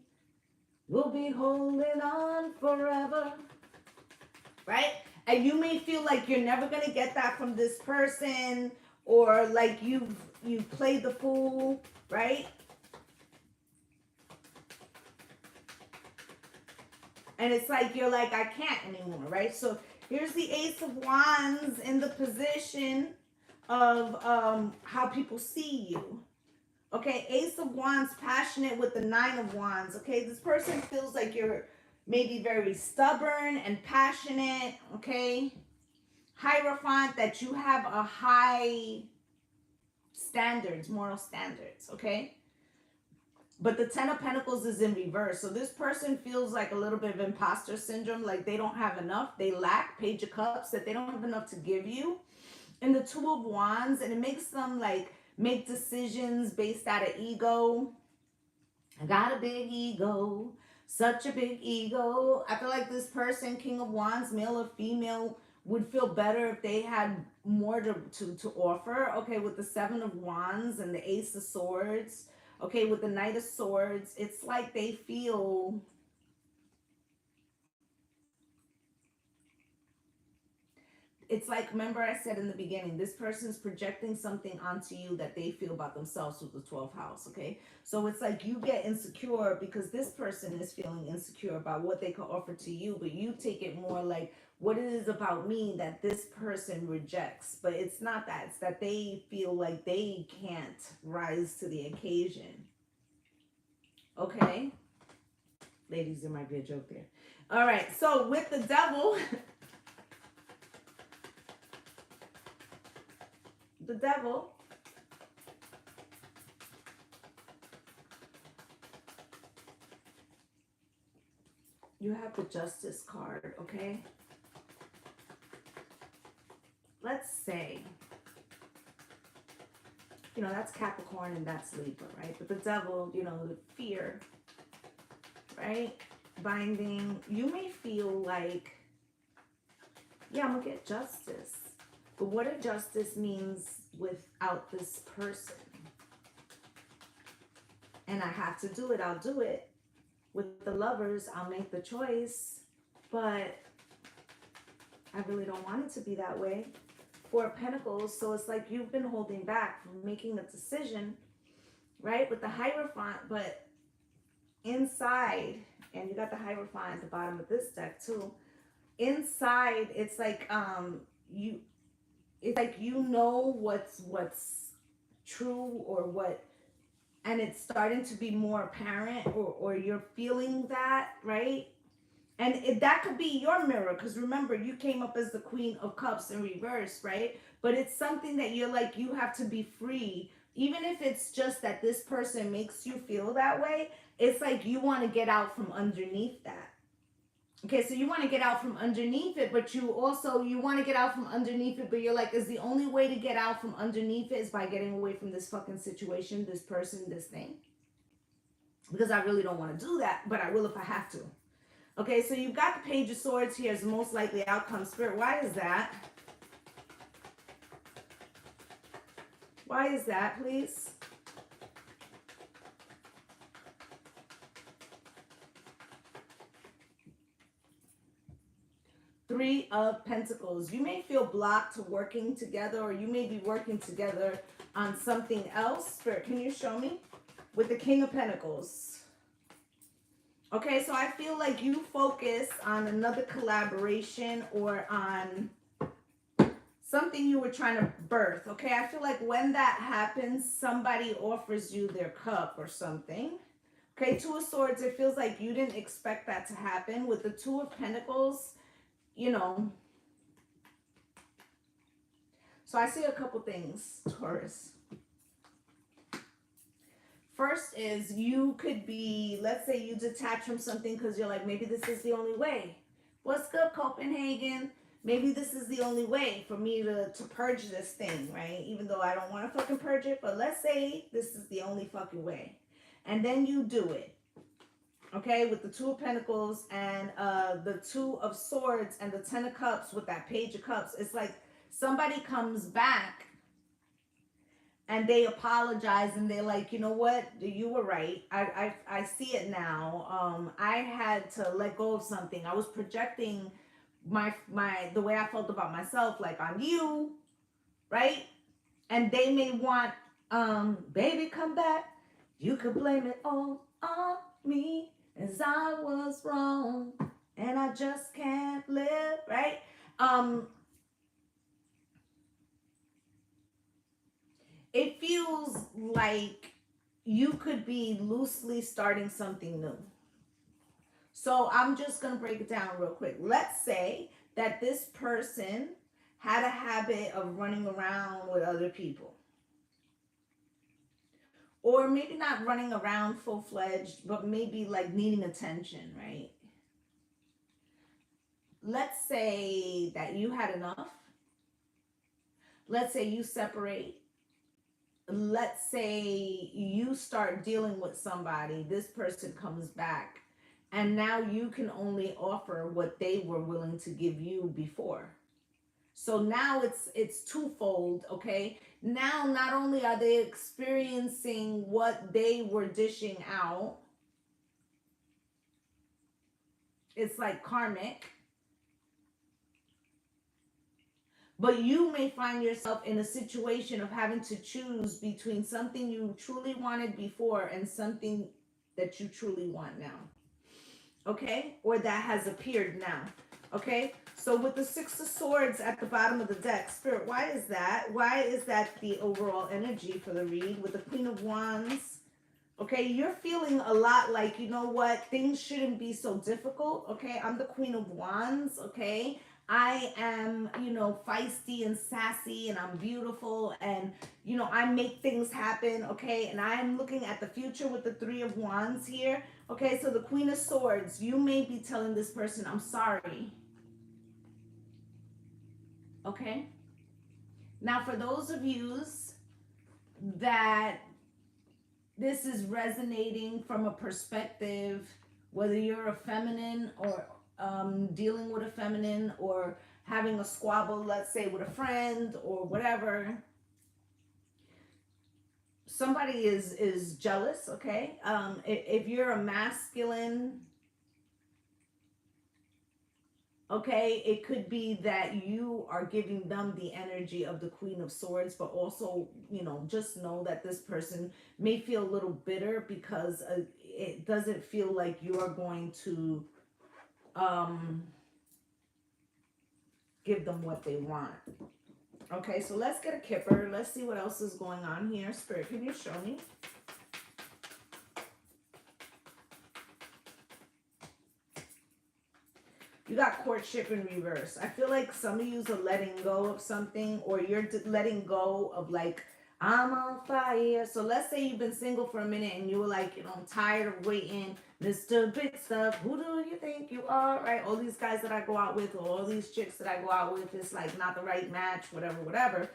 we'll be holding on forever. Right? And you may feel like you're never going to get that from this person, or like you've played the fool, right? And it's like you're like, I can't anymore, right? So here's the Ace of Wands in the position of how people see you. Okay, Ace of Wands, passionate with the Nine of Wands. Okay, this person feels like you're maybe very stubborn and passionate. Okay, Hierophant, that you have a high standards, moral standards. Okay, but the Ten of Pentacles is in reverse. So this person feels like a little bit of imposter syndrome, like they don't have enough, they lack. Page of Cups, that they don't have enough to give you. And the Two of Wands, and it makes them like make decisions based out of ego. I got a big ego, such a big ego. I feel like this person, King of Wands, male or female, would feel better if they had more to offer. Okay, with the Seven of Wands and the Ace of Swords. Okay, with the Knight of Swords, it's like they feel it's like, remember I said in the beginning, this person's projecting something onto you that they feel about themselves with the 12th house, okay? So it's like you get insecure because this person is feeling insecure about what they can offer to you, but you take it more like what it is about me that this person rejects. But it's not that. It's that they feel like they can't rise to the occasion. Okay? Ladies, there might be a joke there. All right, so with the Devil... the Devil, You have the Justice card, okay? Let's say, you know, that's Capricorn and that's Libra, right? But the Devil, you know, the fear, right? Binding. You may feel like, yeah, I'm gonna get justice. But what if justice means without this person? And I have to do it, I'll do it. With the Lovers, I'll make the choice. But I really don't want it to be that way. Four of Pentacles, so it's like you've been holding back from making a decision, right? With the Hierophant, but inside, and you got the Hierophant at the bottom of this deck too. Inside, it's like you it's like you know what's true or what, and it's starting to be more apparent, or you're feeling that, right? And that could be your mirror, because remember, you came up as the Queen of Cups in reverse, right? But it's something that you're like, you have to be free. Even if it's just that this person makes you feel that way, it's like you want to get out from underneath that. Okay, so you want to get out from underneath it, but you want to get out from underneath it, but you're like, is the only way to get out from underneath it is by getting away from this fucking situation, this person, this thing? Because I really don't want to do that, but I will if I have to. Okay, so you've got the Page of Swords here as the most likely outcome. Spirit, why is that? Why is that, please? Three of Pentacles. You may feel blocked to working together, or you may be working together on something else. Spirit, can you show me? With the King of Pentacles. Okay, so I feel like you focus on another collaboration or on something you were trying to birth. Okay, I feel like when that happens, somebody offers you their cup or something. Okay, Two of Swords, it feels like you didn't expect that to happen. With the Two of Pentacles, you know. So I see a couple things, Taurus. First is you could be, let's say you detach from something because you're like, maybe this is the only way. What's good, Copenhagen? Maybe this is the only way for me to purge this thing, right? Even though I don't want to fucking purge it, but let's say this is the only fucking way. And then you do it. Okay, with the Two of Pentacles and the Two of Swords and the Ten of Cups with that Page of Cups. It's like somebody comes back and they apologize and they're like, you know what, you were right. I see it now. I had to let go of something. I was projecting the way I felt about myself, like on you, right? And they may want, baby, come back. You could blame it all on me, as I was wrong and I just can't live, right? It feels like you could be loosely starting something new. So I'm just going to break it down real quick. Let's say that this person had a habit of running around with other people. Or maybe not running around full-fledged, but maybe like needing attention, right? Let's say that you had enough. Let's say you separate. Let's say you start dealing with somebody, this person comes back, and now you can only offer what they were willing to give you before. So now it's twofold, okay? Now not only are they experiencing what they were dishing out, it's like karmic, but you may find yourself in a situation of having to choose between something you truly wanted before and something that you truly want now. Okay? Or that has appeared now. Okay? So with the Six of Swords at the bottom of the deck, Spirit, why is that? Why is that the overall energy for the read? With the Queen of Wands, okay, you're feeling a lot like, you know what, things shouldn't be so difficult. Okay, I'm the Queen of Wands. Okay, I am, you know, feisty and sassy, and I'm beautiful, and, you know, I make things happen. Okay, and I'm looking at the future with the Three of Wands here. Okay, so the Queen of Swords, you may be telling this person, I'm sorry. Okay? Now, for those of you that this is resonating from a perspective, whether you're a feminine or dealing with a feminine or having a squabble, let's say, with a friend or whatever, somebody is jealous. Okay, if you're a masculine, okay, it could be that you are giving them the energy of the Queen of Swords, but also, just know that this person may feel a little bitter because it doesn't feel like you are going to um, give them what they want. Okay, so let's get a kipper. Let's see what else is going on here. Spirit, can you show me? You got courtship in reverse. I feel like some of you are letting go of something, or you're letting go of like, I'm on fire. So let's say you've been single for a minute and you were like, I'm tired of waiting. Mr. Big Stuff, who do you think you are? Right? All these guys that I go out with, or all these chicks that I go out with, it's like not the right match, whatever.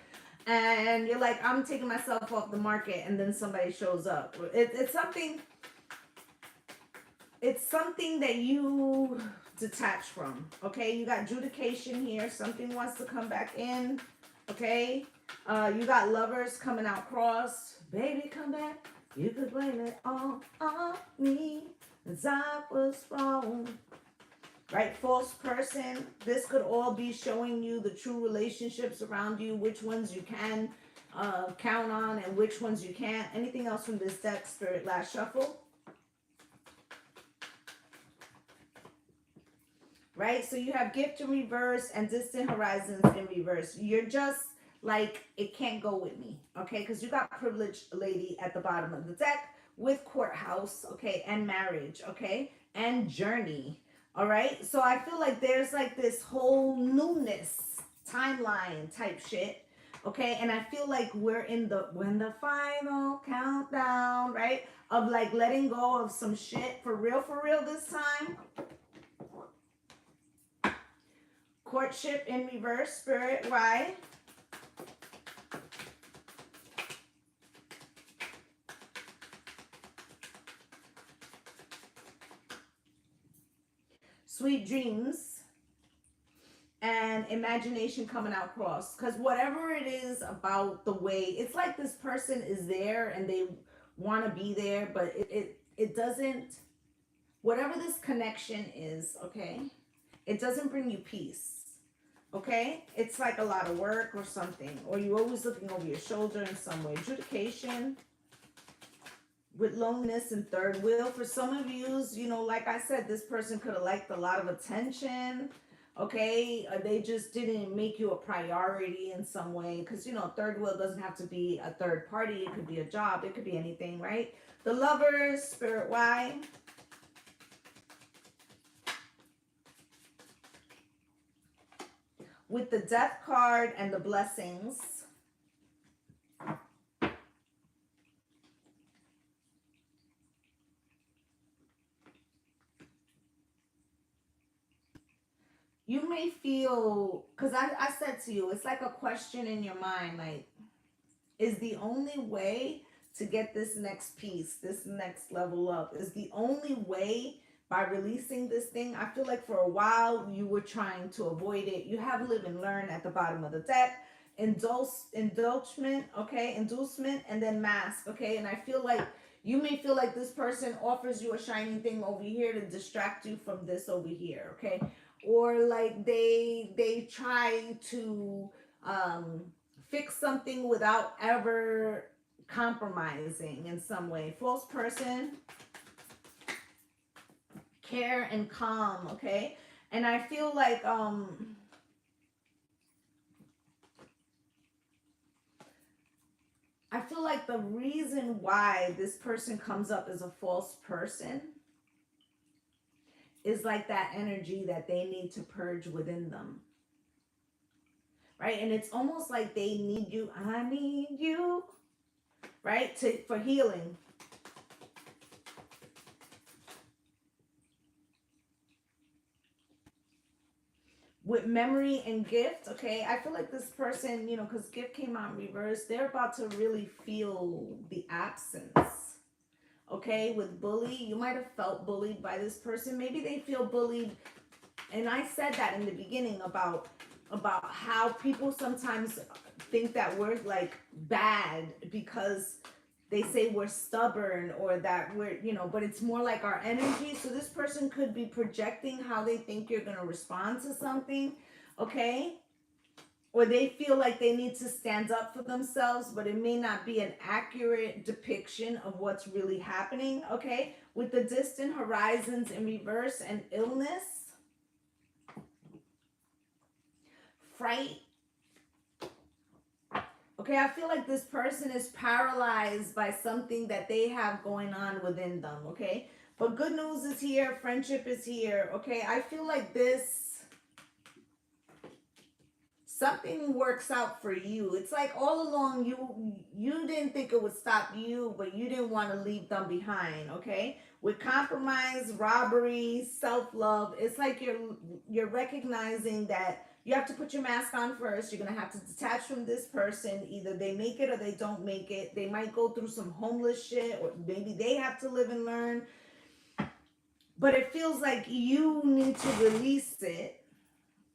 And you're like, I'm taking myself off the market, and then somebody shows up. It's something that you detach from. Okay, you got adjudication here. Something wants to come back in. Okay, you got lovers coming out cross. Baby, come back. You could blame it all on me, as I was wrong. Right, false person. This could all be showing you the true relationships around you, which ones you can count on and which ones you can't. Anything else from this deck, Spirit? Last shuffle. Right, so you have gift in reverse and distant horizons in reverse. You're just like, it can't go with me, okay? Because you got privileged lady at the bottom of the deck with courthouse, okay, and marriage, okay, and journey. All right, so I feel like there's like this whole newness timeline type shit, okay? And I feel like we're in when the final countdown, right, of like letting go of some shit for real this time. Courtship in reverse, Spirit, why? Sweet dreams and imagination coming out cross. Because whatever it is about the way, it's like this person is there and they want to be there, but it doesn't, whatever this connection is, okay, it doesn't bring you peace. Okay, it's like a lot of work or something, or you're always looking over your shoulder in some way. Adjudication with loneliness and third wheel. For some of you, like I said, this person could have liked a lot of attention. Okay, they just didn't make you a priority in some way, because third wheel doesn't have to be a third party. It could be a job, it could be anything, right? The Lovers, Spirit, why? With the Death card and the Blessings. You may feel, because I said to you, it's like a question in your mind, like, is the only way to get this next piece, this next level up, is the only way by releasing this thing? I feel like for a while you were trying to avoid it. You have live and learn at the bottom of the deck. Indulgement, okay, inducement, and then mask, okay? And I feel like you may feel like this person offers you a shining thing over here to distract you from this over here, okay? Or like they try to fix something without ever compromising in some way. False person, care and calm, okay? And I feel like the reason why this person comes up as a false person is like that energy that they need to purge within them. Right? And it's almost like they need you. I need you, right? For healing. with memory and gift, okay, I feel like this person, you know, because gift came out in reverse, they're about to really feel the absence. Okay, with bully, you might have felt bullied by this person. Maybe they feel bullied, and I said that in the beginning about how people sometimes think that we're like bad because they say we're stubborn or that we're, you know, but it's more like our energy. So this person could be projecting how they think you're going to respond to something, okay? Or they feel like they need to stand up for themselves, but it may not be an accurate depiction of what's really happening, okay? With the distant horizons in reverse and illness, fright. Okay, I feel like this person is paralyzed by something that they have going on within them, okay? But good news is here, friendship is here, okay? I feel like something works out for you. It's like all along you didn't think it would stop you, but you didn't want to leave them behind, okay? With compromise, robbery, self-love, it's like you're recognizing that you have to put your mask on first. You're going to have to detach from this person. Either they make it or they don't make it. They might go through some homeless shit, or maybe they have to live and learn. But it feels like you need to release it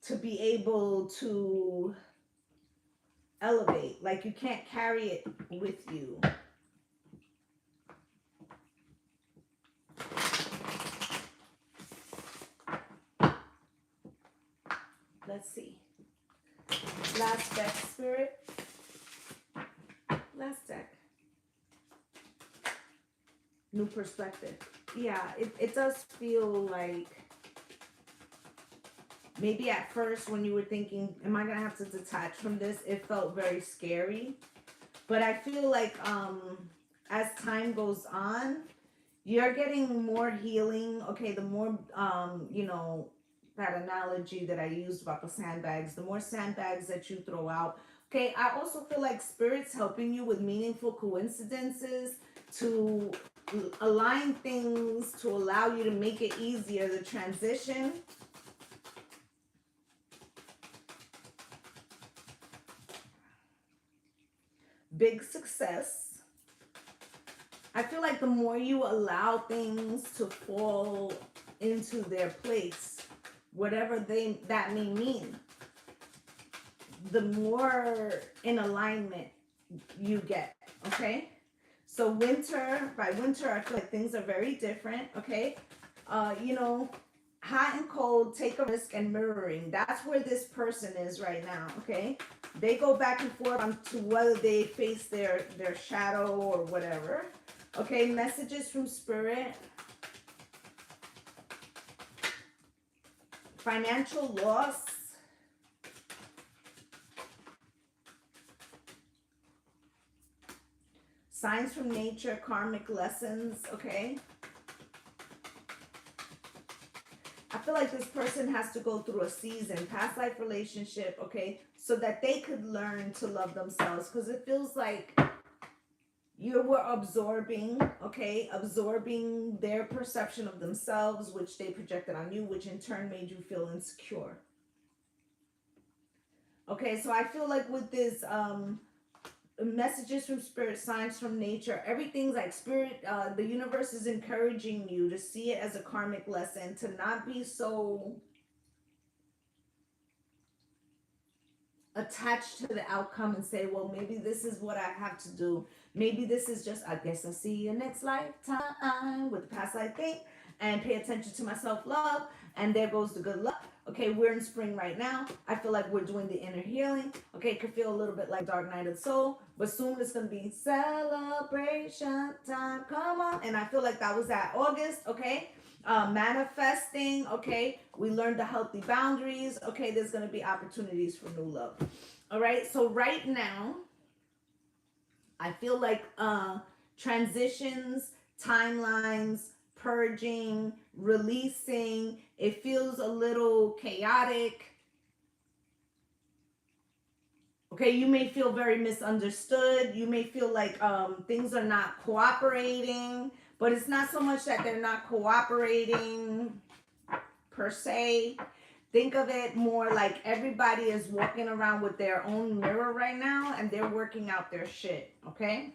to be able to elevate. Like you can't carry it with you. Let's see. Last deck, Spirit. Last deck. New perspective. Yeah, it does feel like maybe at first when you were thinking, am I going to have to detach from this? It felt very scary. But I feel like as time goes on, you're getting more healing. Okay, the more, you know, that analogy that I used about the sandbags, the more sandbags that you throw out. Okay, I also feel like Spirit's helping you with meaningful coincidences to align things to allow you to make it easier, the transition. Big success. I feel like the more you allow things to fall into their place, whatever that may mean, the more in alignment you get, okay? So winter, by winter, I feel like things are very different, okay? You know, hot and cold, take a risk, and mirroring. That's where this person is right now, okay? They go back and forth on to whether they face their shadow or whatever. Okay, messages from Spirit. Financial loss. Signs from nature, karmic lessons, okay? I feel like this person has to go through a season, past life relationship, okay, so that they could learn to love themselves, because it feels like you were absorbing, okay, absorbing their perception of themselves, which they projected on you, which in turn made you feel insecure. Okay, so I feel like with this messages from Spirit, signs from nature, everything's like Spirit, the universe is encouraging you to see it as a karmic lesson, to not be so attached to the outcome and say, well, maybe this is what I have to do. Maybe this is just, I guess I'll see you next lifetime with the past life thing, and pay attention to my self-love, and there goes the good luck. Okay, we're in spring right now. I feel like we're doing the inner healing. Okay, it could feel a little bit like Dark Night of the Soul, but soon it's going to be celebration time. Come on. And I feel like that was that August, okay? Manifesting, okay? We learned the healthy boundaries. Okay, there's going to be opportunities for new love. All right, so right now, I feel like transitions, timelines, purging, releasing, it feels a little chaotic. Okay, you may feel very misunderstood. You may feel like things are not cooperating, but it's not so much that they're not cooperating per se. Think of it more like everybody is walking around with their own mirror right now and they're working out their shit, okay?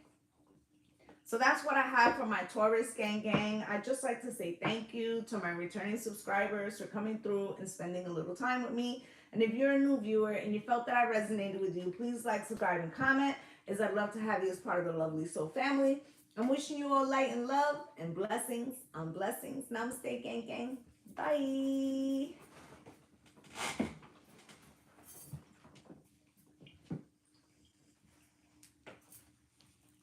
So that's what I have for my Taurus gang. I'd just like to say thank you to my returning subscribers for coming through and spending a little time with me. And if you're a new viewer and you felt that I resonated with you, please like, subscribe, and comment, as I'd love to have you as part of the Lovely Soul family. I'm wishing you all light and love and blessings on blessings. Namaste, gang. Bye.